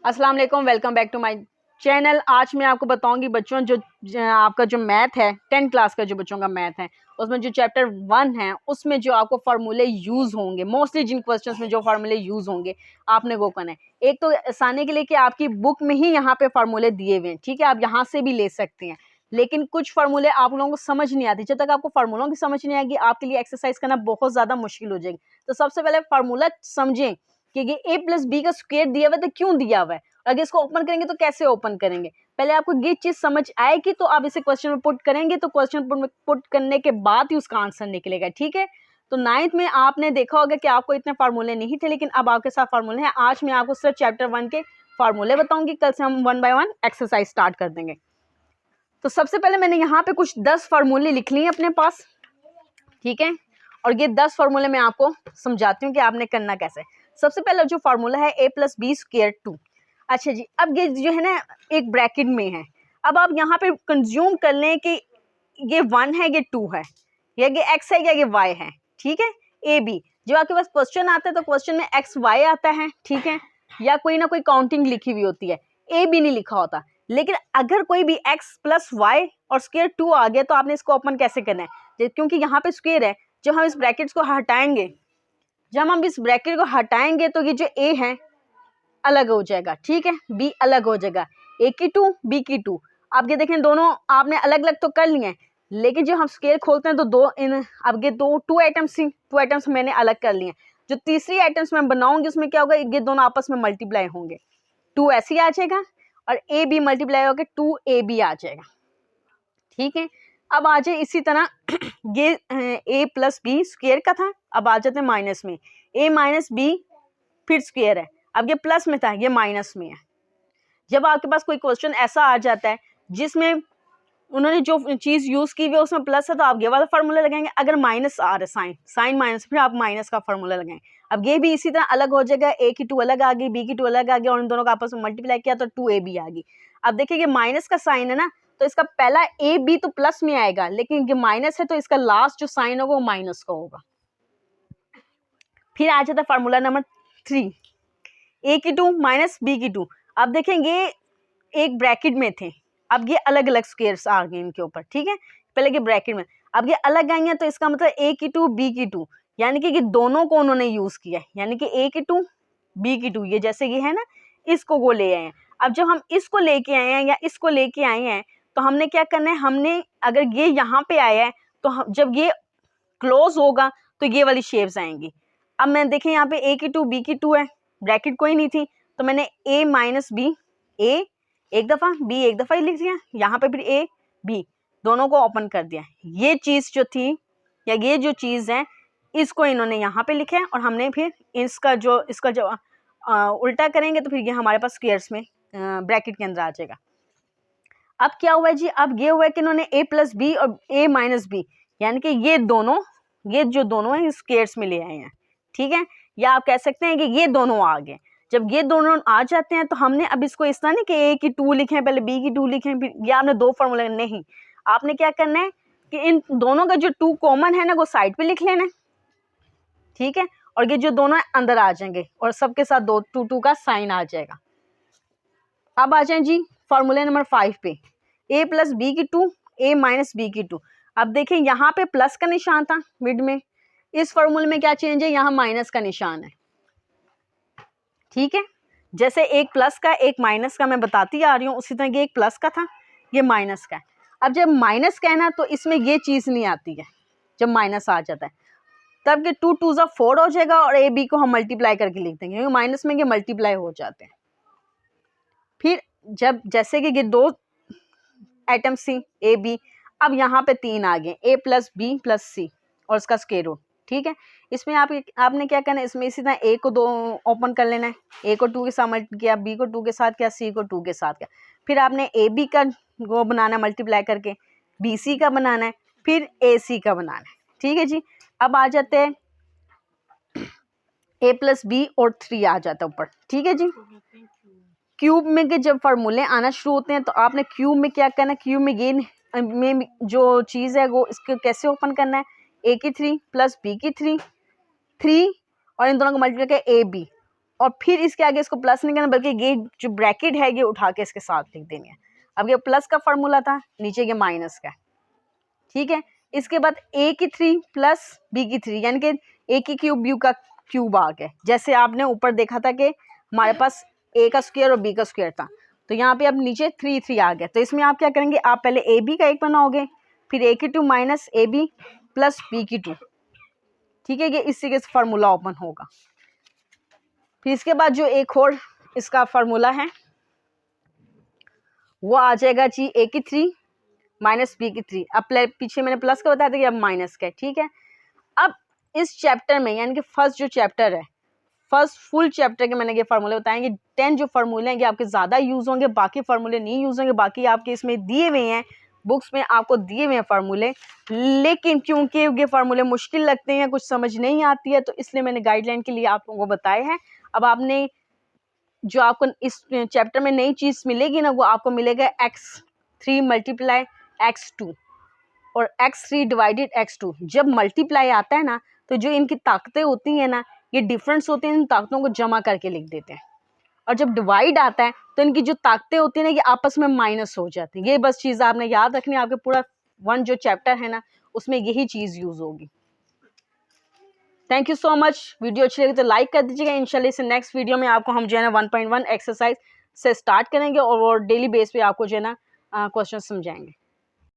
अस्सलाम वालेकुम, welcome back to my channel. आज मैं आपको बताऊंगी बच्चों जो आपका जो मैथ है 10th क्लास का जो बच्चों का मैथ है उसमें जो चैप्टर 1 है उसमें जो आपको फार्मूले यूज़ होंगे, मोस्टली जिन क्वेश्चंस में जो फार्मूले यूज़ होंगे आपने वो करना है। एक तो आसानी के लिए कि आपकी बुक में ही यहाँ पे फार्मूले दिए हुए हैं, ठीक है, आप यहाँ से भी ले सकते हैं। लेकिन कुछ फार्मूले आप लोगों को समझ नहीं आती, जब तक आपको फार्मूलों की समझ नहीं आएगी आपके लिए एक्सरसाइज करना बहुत ज़्यादा मुश्किल हो जाएगी। तो सबसे पहले फार्मूला समझें कि ये a प्लस बी का स्क्वायर दिया हुआ है तो क्यों दिया हुआ है, अगर इसको ओपन करेंगे तो कैसे ओपन करेंगे। पहले आपको ये चीज समझ आएगी तो आप इसे क्वेश्चन में पुट करेंगे, तो क्वेश्चन में पुट करने के बाद ही उसका आंसर निकलेगा, ठीक है। तो 9th में आपने देखा होगा कि आपको इतने फार्मूले नहीं थे, लेकिन अब आपके साथ फार्मूले हैं। आज मैं आपको सिर्फ चैप्टर 1 के फार्मूले बताऊंगी, कल से हम 1 बाय 1 एक्सरसाइज स्टार्ट कर देंगे। तो सबसे पहले मैंने यहाँ पे कुछ 10 फार्मूले लिख लिए अपने पास, ठीक है, और ये 10 फार्मूले मैं आपको समझाती हूँ कि आपने करना कैसे। सबसे पहला जो फार्मूला है a प्लस बी स्क्वायर 2। अच्छा जी, अब ये जो है ना एक ब्रैकेट में है। अब आप यहाँ पे कंज्यूम कर लें कि ये 1 है, ये 2 है, या ये x है या ये y है, ठीक है। a b जब आपके पास क्वेश्चन आता है तो क्वेश्चन में x y आता है, ठीक है, या कोई ना कोई काउंटिंग लिखी हुई होती है, a b नहीं लिखा होता। लेकिन अगर कोई भी x प्लस वाई और स्क्वायर 2 आ गया तो आपने इसको ओपन कैसे करना है, क्योंकि यहाँ पे स्क्वायर है। जब हम इस ब्रैकेट्स को हटाएंगे, जब हम इस ब्रैकेट को हटाएंगे तो ये जो a है अलग हो जाएगा, ठीक है, b अलग हो जाएगा, a की 2 b की 2। आप ये देखें दोनों आपने अलग अलग तो कर लिए हैं, लेकिन जब हम स्केल खोलते हैं तो अब ये टू आइटम्स मैंने अलग कर लिए हैं। जो तीसरी आइटम्स मैं बनाऊंगी उसमें क्या होगा, ये दोनों आपस में मल्टीप्लाई होंगे, 2 ऐसे ही आ जाएगा और a b मल्टीप्लाई होकर 2ab आ जाएगा, ठीक है। अब आ जाए इसी तरह ये a प्लस बी स्क्वायर का था, अब आ जाते हैं माइनस में, a माइनस बी फिर स्क्वायर है, अब ये प्लस में था ये माइनस में है। जब आपके पास कोई क्वेश्चन ऐसा आ जाता है जिसमें उन्होंने जो चीज़ यूज़ की हुई है उसमें प्लस है तो आप ये वाला फार्मूला लगाएंगे। अगर माइनस आ रहा है साइन माइनस, फिर आप माइनस का फार्मूला लगाएंगे। अब ये भी इसी तरह अलग हो जाएगा, a की 2 अलग आ गई, b की 2 अलग आ गई और इन दोनों का आपस में मल्टीप्लाई किया तो 2ab आ गई। अब देखिए ये माइनस का साइन है ना, तो इसका पहला a b तो प्लस में आएगा, लेकिन ये माइनस है तो इसका लास्ट जो साइन होगा वो माइनस का होगा। फिर आ जाता है फार्मूला नंबर 3, a की 2 माइनस b की 2। अब देखेंगे एक ब्रैकेट में थे, अब ये अलग अलग स्क्वायर्स आ गए इनके ऊपर, ठीक है, पहले के ब्रैकेट में, अब ये अलग आई हैं तो इसका मतलब a की 2 b की 2, यानी कि ये दोनों को उन्होंने यूज किया है, यानी कि a की 2 b की 2, ये जैसे ये है ना, इसको वो ले आए हैं। अब जब हम इसको लेके आए हैं या इसको लेके आए हैं तो हमने क्या करना है, हमने अगर ये यहाँ पे आया है तो जब ये क्लोज होगा तो ये वाली शेप्स आएंगी। अब मैं देखें यहाँ पे a की 2 b की 2 है, ब्रैकेट कोई नहीं थी तो मैंने a माइनस बी, a एक दफ़ा b एक दफ़ा ही लिख दिया, यहाँ पे फिर a b दोनों को ओपन कर दिया। ये चीज़ जो थी या ये जो चीज़ है इसको इन्होंने यहाँ पे लिखा है और हमने फिर इसका जो उल्टा करेंगे तो फिर ये हमारे पास स्क्वायर्स में ब्रैकेट के अंदर आ जाएगा। अब क्या हुआ है जी, अब ये हुआ है कि इन्होंने a प्लस बी और a माइनस बी, यानी कि ये जो दोनों हैं स्क्वायर्स में ले आए हैं, ठीक है, या आप कह सकते हैं कि ये दोनों आ गए। जब ये दोनों आ जाते हैं तो हमने अब इसको इस तरह नहीं कि a की 2 लिखें पहले b की 2 लिखें फिर, या आपने दो फार्मूले, नहीं, आपने क्या करना है कि इन दोनों का जो 2 कॉमन है ना वो साइड पे लिख लेना है, ठीक है, और ये जो दोनों अंदर आ जाएंगे और सबके साथ 2 का साइन आ जाएगा। अब आ जाए जी फार्मूले नंबर 5 पे, a प्लस बी की 2 a माइनस बी की 2। अब देखें यहाँ पे प्लस का निशान था मिड में, इस फार्मूले में क्या चेंज है, यहाँ माइनस का निशान है, ठीक है। जैसे एक प्लस का एक माइनस का मैं बताती आ रही हूँ, उसी तरह ये एक प्लस का था ये माइनस का है। अब जब माइनस का है ना तो इसमें ये चीज़ नहीं आती है, जब माइनस आ जाता है तब कि 2 2 जा 4 हो जाएगा और a b को हम मल्टीप्लाई करके लिख देंगे, क्योंकि माइनस में ये मल्टीप्लाई हो जाते हैं। फिर जब जैसे कि ये दो आइटम सी ए बी, अब यहाँ पे 3 आ गए, a प्लस बी प्लस सी और उसका स्क्वायर रूट, ठीक है। इसमें आपने क्या करना है, इसमें इसी तरह a को 2 ओपन कर लेना है, a को 2 के साथ मल्टीप्लाई किया, b को 2 के साथ किया, c को 2 के साथ किया, फिर आपने a b का वो बनाना है मल्टीप्लाई करके, b c का बनाना है, फिर a c का बनाना है, ठीक है जी। अब आ जाते हैं a प्लस बी और 3 आ जाता है ऊपर, ठीक है जी। क्यूब में के जब फार्मूले आना शुरू होते हैं तो आपने क्यूब में क्या करना है, क्यूब में ये में जो चीज़ है वो इसको कैसे ओपन करना है, a की 3 प्लस b की 3 और इन दोनों को मल्टीप्लाई किया a b और फिर इसके आगे इसको प्लस नहीं करना, बल्कि ये जो ब्रैकेट है ये उठा के इसके साथ लिख देनी है। अब ये प्लस का फार्मूला था, नीचे ये माइनस का, ठीक है। इसके बाद a की 3 प्लस b की 3, यानी कि a की क्यूब b का क्यूब आ गया। जैसे आपने ऊपर देखा था कि हमारे पास a का स्क्वायर और b का स्क्वायर था, तो यहाँ पे अब नीचे 3 आ गया। तो इसमें आप क्या करेंगे, आप पहले ए बी का एक बनाओगे, फिर a की 2 minus a b plus b की 2, ठीक है। ये इसी के फार्मूला ओपन होगा। फिर इसके बाद जो एक और इसका फार्मूला है वो आ जाएगा जी a की 3 माइनस b की 3। अब पीछे मैंने प्लस का बताया था कि अब माइनस का है, ठीक है। अब इस चैप्टर में, यानी कि फर्स्ट जो चैप्टर है, फर्स्ट फुल चैप्टर के मैंने ये फार्मूले बताएंगे। 10 जो फार्मूले हैं ये आपके ज़्यादा यूज़ होंगे, बाकी फार्मूले नहीं यूज़ होंगे। बाकी आपके इसमें दिए हुए हैं, बुक्स में आपको दिए हुए हैं फार्मूले, लेकिन क्योंकि ये फार्मूले मुश्किल लगते हैं, कुछ समझ नहीं आती है, तो इसलिए मैंने गाइडलाइन के लिए आप लोगों को बताए हैं। अब आपने जो आपको इस चैप्टर में नई चीज़ मिलेगी ना, वो आपको मिलेगा x3 मल्टीप्लाई x2 और x3 डिवाइडेड x2। जब मल्टीप्लाई आता है ना, तो जो इनकी ताकतें होती हैं ना, ये डिफरेंस होती हैं, इन ताकतों को जमा करके लिख देते हैं। और जब डिवाइड आता है तो इनकी जो ताकतें होती हैं ना, ये आपस में माइनस हो जाती हैं। ये बस चीज़ आपने याद रखनी है। आपके पूरा 1 जो चैप्टर है ना, उसमें यही चीज़ यूज़ होगी। Thank you so much. Video अच्छी लगी तो लाइक कर दीजिएगा। इंशाल्लाह इस नेक्स्ट वीडियो में आपको हम जो है ना 1.1 एक्सरसाइज से स्टार्ट करेंगे और डेली बेस पे आपको जो है ना क्वेश्चन समझाएंगे।